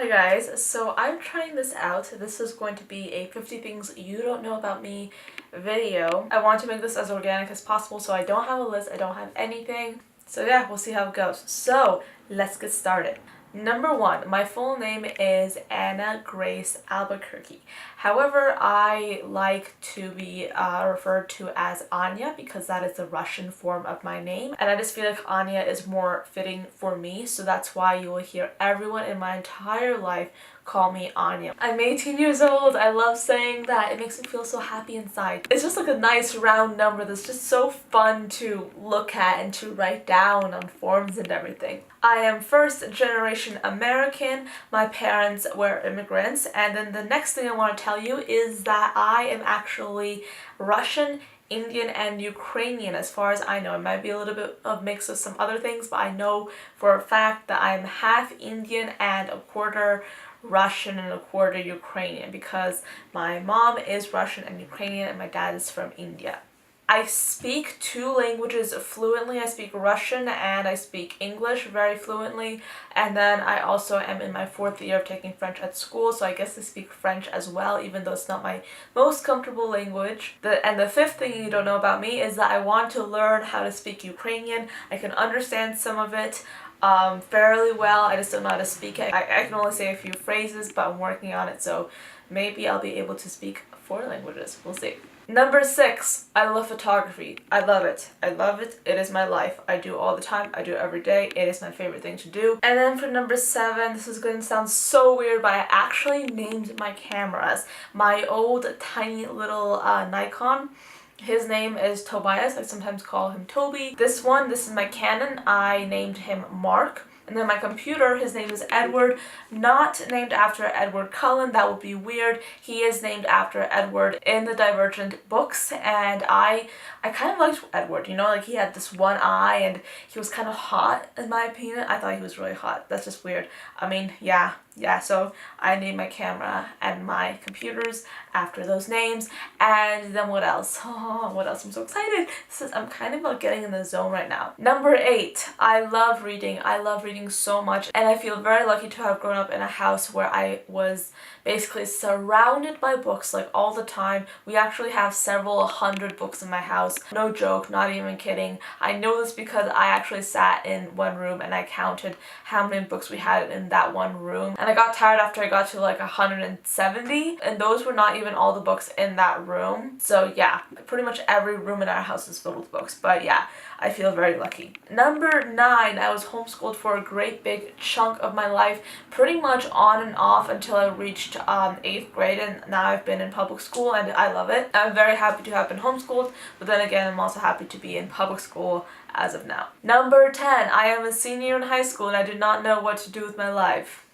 Hi guys, so I'm trying this out. This is going to be a 50 things you don't know about me video. I want to make this as organic as possible, so I don't have a list, I don't have anything. So yeah, we'll see how it goes. So let's get started. Number 1, my full name is Anna Grace Albuquerque. However, I like to be referred to as Anya because that is the Russian form of my name. And I just feel like Anya is more fitting for me, so that's why you will hear everyone in my entire life call me Anya. I'm 18 years old. I love saying that. It makes me feel so happy inside. It's just like a nice round number that's just so fun to look at and to write down on forms and everything. I am first generation American. My parents were immigrants. And then the next thing I want to tell you is that I am actually Russian, Indian, and Ukrainian as far as I know. It might be a little bit of mix of some other things, but I know for a fact that I'm half Indian and a quarter Russian and a quarter Ukrainian because my mom is Russian and Ukrainian and my dad is from India. I speak 2 languages fluently. I speak Russian and I speak English very fluently, and then I also am in my 4th year of taking French at school, so I guess I speak French as well, even though it's not my most comfortable language. And the 5th thing you don't know about me is that I want to learn how to speak Ukrainian. I can understand some of it fairly well. I just don't know how to speak it. I can only say a few phrases, but I'm working on it, so maybe I'll be able to speak 4 languages. We'll see. Number 6, I love photography. I love it. I love it. It is my life. I do all the time. I do it every day. It is my favorite thing to do. And then for number 7, this is going to sound so weird, but I actually named my cameras. My old tiny little Nikon, his name is Tobias. I sometimes call him Toby. This is my Canon. I named him Mark. And then my computer, his name is Edward, not named after Edward Cullen. That would be weird. He is named after Edward in the Divergent books, and I kind of liked Edward, you know, like he had this one eye and he was kind of hot in my opinion. I thought he was really hot. That's just weird. I mean, yeah, so I named my camera and my computers after those names. And then what else? Oh, what else? I'm so excited. I'm kind of like getting in the zone right now. Number 8, I love reading. I love reading so much, and I feel very lucky to have grown up in a house where I was basically surrounded by books like all the time. We actually have several hundred books in my house. No joke, not even kidding. I know this because I actually sat in one room and I counted how many books we had in that one room, and I got tired after I got to like 170, and those were not even all the books in that room. So yeah, pretty much every room in our house is filled with books, but yeah, I feel very lucky. Number 9, I was homeschooled for a great big chunk of my life, pretty much on and off until I reached 8th grade, and now I've been in public school and I love it. I'm very happy to have been homeschooled, but then again, I'm also happy to be in public school as of now. Number 10, I am a senior in high school and I do not know what to do with my life.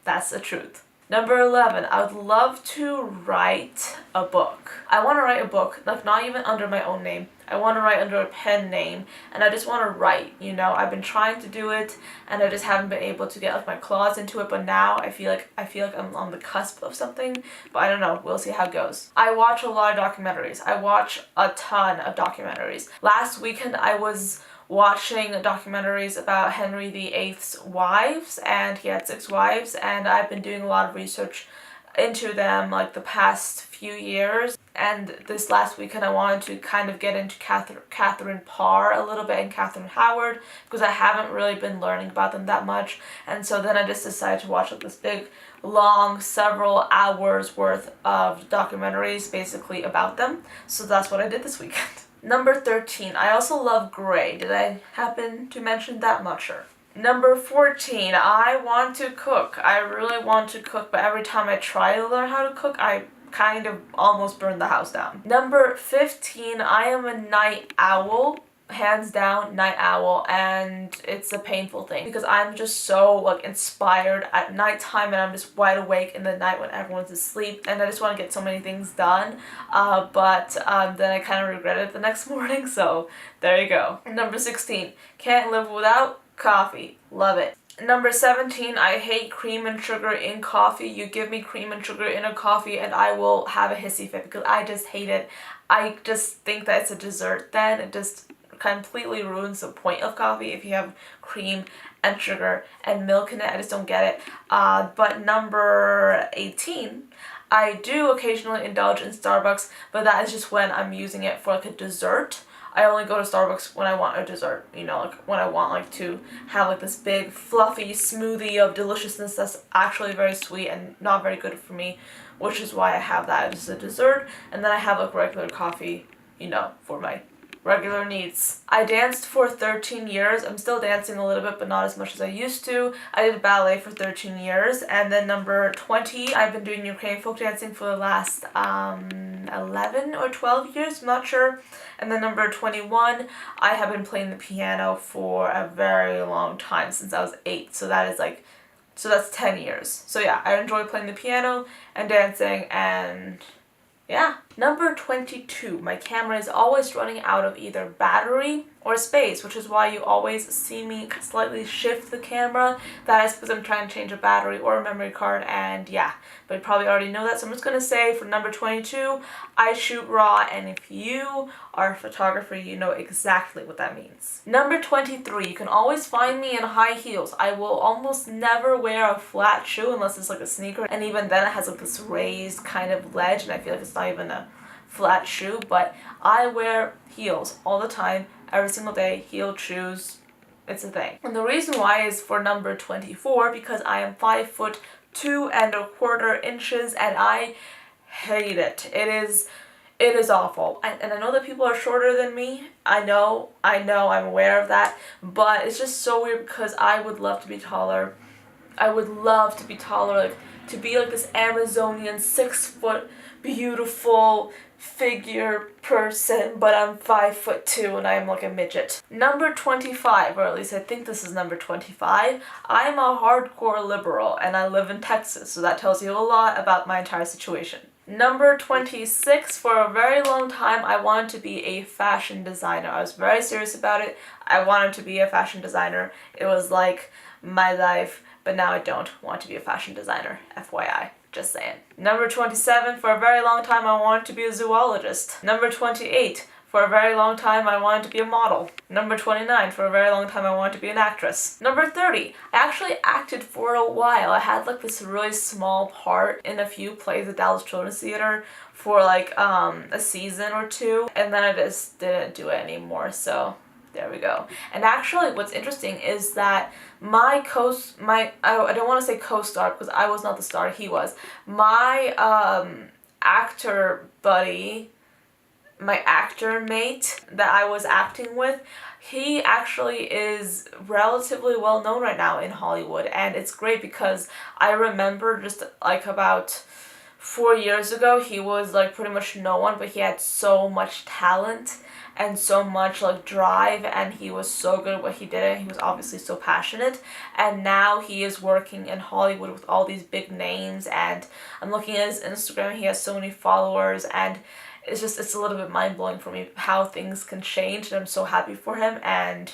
That's the truth. Number 11, I would love to write a book. I want to write a book, like not even under my own name. I want to write under a pen name, and I just want to write, you know. I've been trying to do it and I just haven't been able to get like my claws into it, but now I feel like I'm on the cusp of something, but I don't know. We'll see how it goes. I watch a lot of documentaries. I watch a ton of documentaries. Last weekend I was watching documentaries about Henry VIII's wives, and he had 6 wives, and I've been doing a lot of research into them like the past few years. And this last weekend I wanted to kind of get into Catherine Parr a little bit and Catherine Howard because I haven't really been learning about them that much. And so then I just decided to watch like this big, long, several hours worth of documentaries basically about them. So that's what I did this weekend. Number 13, I also love gray. Did I happen to mention that? I'm not sure. Number 14, I want to cook. I really want to cook, but every time I try to learn how to cook, I kind of almost burn the house down. Number 15, I am a night owl. Hands down, night owl, and it's a painful thing because I'm just so like inspired at nighttime, and I'm just wide awake in the night when everyone's asleep, and I just want to get so many things done, but then I kind of regret it the next morning, so there you go. Number 16, can't live without coffee. Love it. Number 17, I hate cream and sugar in coffee. You give me cream and sugar in a coffee and I will have a hissy fit because I just hate it. I just think that it's a dessert then. It just completely ruins the point of coffee if you have cream and sugar and milk in it. I just don't get it. But number 18, I do occasionally indulge in Starbucks, but that is just when I'm using it for like a dessert. I only go to Starbucks when I want a dessert, you know, like when I want like to have like this big fluffy smoothie of deliciousness that's actually very sweet and not very good for me, which is why I have that as a dessert. And then I have like regular coffee, you know, for my regular needs. I danced for 13 years. I'm still dancing a little bit, but not as much as I used to. I did ballet for 13 years. And then number 20, I've been doing Ukrainian folk dancing for the last 11 or 12 years, I'm not sure. And then number 21, I have been playing the piano for a very long time, since I was 8. So that's 10 years. So yeah, I enjoy playing the piano and dancing, and yeah. Number 22, my camera is always running out of either battery or space, which is why you always see me slightly shift the camera. That is because I'm trying to change a battery or a memory card, and yeah, but you probably already know that, so I'm just going to say for number 22, I shoot raw, and if you are a photographer, you know exactly what that means. Number 23, you can always find me in high heels. I will almost never wear a flat shoe unless it's like a sneaker, and even then it has like this raised kind of ledge, and I feel like it's not even a flat shoe, but I wear heels all the time, every single day. Heeled shoes, it's a thing. And the reason why is for number 24, because I am 5'2¼ inches, and I hate it. It is awful. And I know that people are shorter than me. I know, I'm aware of that, but it's just so weird because I would love to be taller. I would love to be taller, like to be like this Amazonian 6-foot beautiful figure person, but I'm 5'2" and I'm like a midget. Number 25, or at least I think this is number 25, I'm a hardcore liberal and I live in Texas, so that tells you a lot about my entire situation. Number 26, for a very long time I wanted to be a fashion designer. I was very serious about it. I wanted to be a fashion designer. It was like my life, but now I don't want to be a fashion designer, FYI. Just saying. Number 27, for a very long time I wanted to be a zoologist. Number 28, for a very long time I wanted to be a model. Number 29, for a very long time I wanted to be an actress. Number 30, I actually acted for a while. I had like this really small part in a few plays at Dallas Children's Theater for like a season or two, and then I just didn't do it anymore, so there we go. And actually what's interesting is that I don't want to say co-star because I was not the star, he was. My actor buddy, my actor mate that I was acting with, he actually is relatively well known right now in Hollywood, and it's great because I remember just like about 4 years ago he was like pretty much no one, but he had so much talent and so much like drive, and he was so good at what he did, and he was obviously so passionate, and now he is working in Hollywood with all these big names, and I'm looking at his Instagram, he has so many followers, and it's a little bit mind-blowing for me how things can change, and I'm so happy for him, and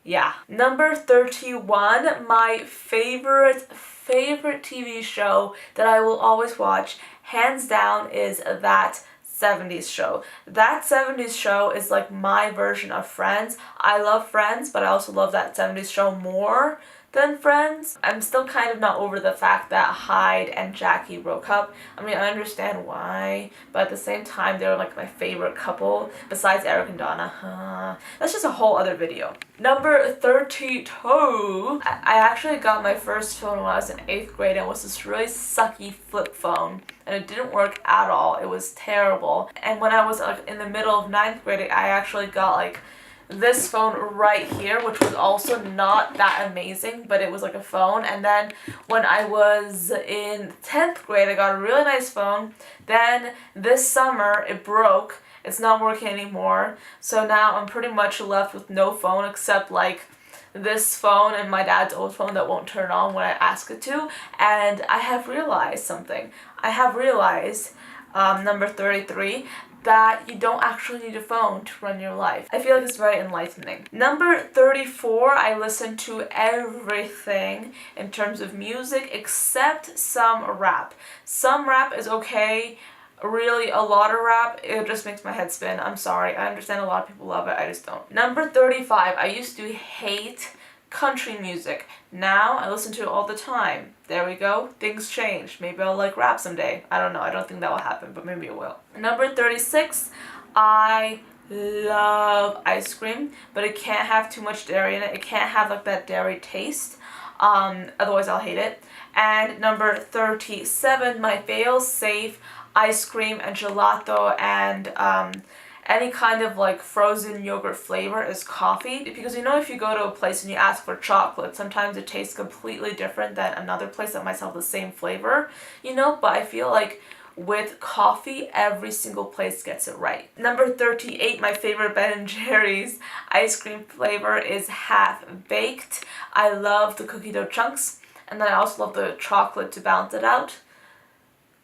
yeah. Number 31, my favorite TV show that I will always watch, hands down, is That 70s Show. That 70s Show is like my version of Friends. I love Friends, but I also love That 70s Show more than Friends. I'm still kind of not over the fact that Hyde and Jackie broke up. I mean, I understand why, but at the same time, they're like my favorite couple, besides Eric and Donna. That's just a whole other video. Number 32. I actually got my first phone when I was in 8th grade, and it was this really sucky flip phone, and it didn't work at all. It was terrible. And when I was like in the middle of 9th grade, I actually got like this phone right here, which was also not that amazing, but it was like a phone. And then when I was in 10th grade, I got a really nice phone. Then this summer it broke. It's not working anymore. So now I'm pretty much left with no phone except like this phone and my dad's old phone that won't turn on when I ask it to. And I have realized something. I have realized, number 33, that you don't actually need a phone to run your life. I feel like it's very enlightening. Number 34, I listen to everything in terms of music except some rap. Some rap is okay. Really, a lot of rap, it just makes my head spin. I'm sorry. I understand a lot of people love it. I just don't. Number 35, I used to hate country music. Now I listen to it all the time. There we go. Things change. Maybe I'll like rap someday. I don't know. I don't think that will happen, but maybe it will. Number 36, I love ice cream, but it can't have too much dairy in it. It can't have like that dairy taste. Otherwise I'll hate it. And number 37, my fail-safe ice cream and gelato and any kind of like frozen yogurt flavor is coffee. Because you know, if you go to a place and you ask for chocolate, sometimes it tastes completely different than another place that might sell the same flavor, you know, but I feel like with coffee, every single place gets it right. Number 38, my favorite Ben & Jerry's ice cream flavor is half baked. I love the cookie dough chunks, and then I also love the chocolate to balance it out.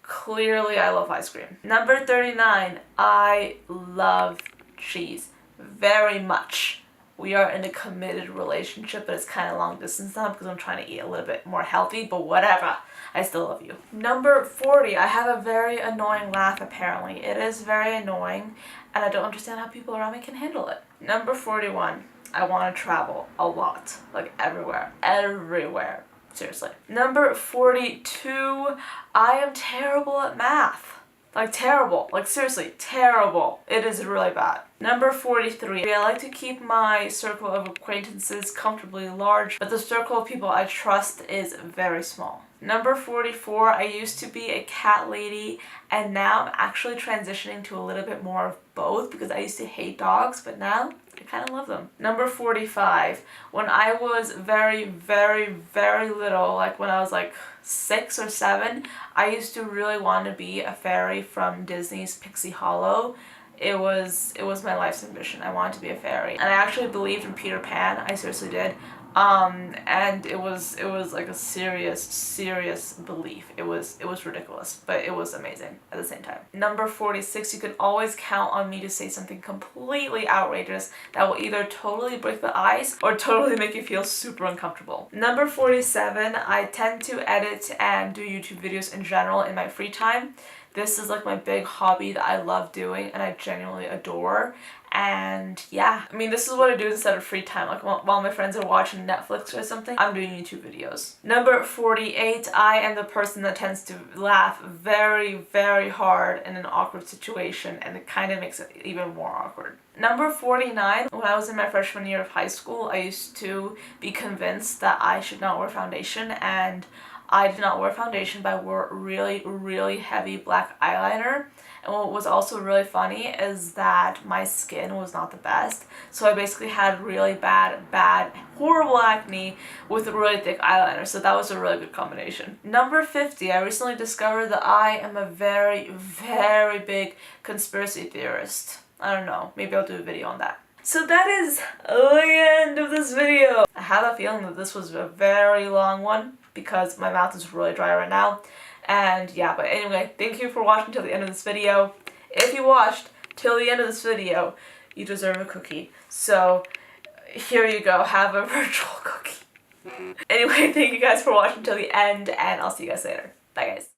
Clearly, I love ice cream. Number 39, I love cheese very much. We are in a committed relationship, but it's kind of long distance now because I'm trying to eat a little bit more healthy, but whatever. I still love you. Number 40, I have a very annoying laugh apparently. It is very annoying, and I don't understand how people around me can handle it. Number 41, I want to travel a lot. Like everywhere. Everywhere. Seriously. Number 42, I am terrible at math. Like terrible. Like seriously, terrible. It is really bad. Number 43, I like to keep my circle of acquaintances comfortably large, but the circle of people I trust is very small. Number 44, I used to be a cat lady, and now I'm actually transitioning to a little bit more of both because I used to hate dogs, but now I kind of love them. Number 45, when I was very, very, very little, like when I was like 6 or 7, I used to really want to be a fairy from Disney's Pixie Hollow. It was my life's ambition. I wanted to be a fairy. And I actually believed in Peter Pan. I seriously did. And it was like a serious belief. It was ridiculous, but it was amazing at the same time. Number 46, you can always count on me to say something completely outrageous that will either totally break the ice or totally make you feel super uncomfortable. Number 47, I tend to edit and do YouTube videos in general in my free time. This is like my big hobby that I love doing and I genuinely adore. And yeah, I mean, this is what I do instead of free time. Like while my friends are watching Netflix or something, I'm doing YouTube videos. Number 48, I am the person that tends to laugh very, very hard in an awkward situation, and it kind of makes it even more awkward. Number 49, when I was in my freshman year of high school, I used to be convinced that I should not wear foundation, and I did not wear foundation, but I wore really, really heavy black eyeliner. And what was also really funny is that my skin was not the best. So I basically had really bad, horrible acne with a really thick eyeliner. So that was a really good combination. Number 50, I recently discovered that I am a very, very big conspiracy theorist. I don't know, maybe I'll do a video on that. So that is the end of this video. I have a feeling that this was a very long one because my mouth is really dry right now. And yeah, but anyway, thank you for watching till the end of this video. If you watched till the end of this video, you deserve a cookie. So here you go, have a virtual cookie. Anyway, thank you guys for watching till the end, and I'll see you guys later. Bye guys.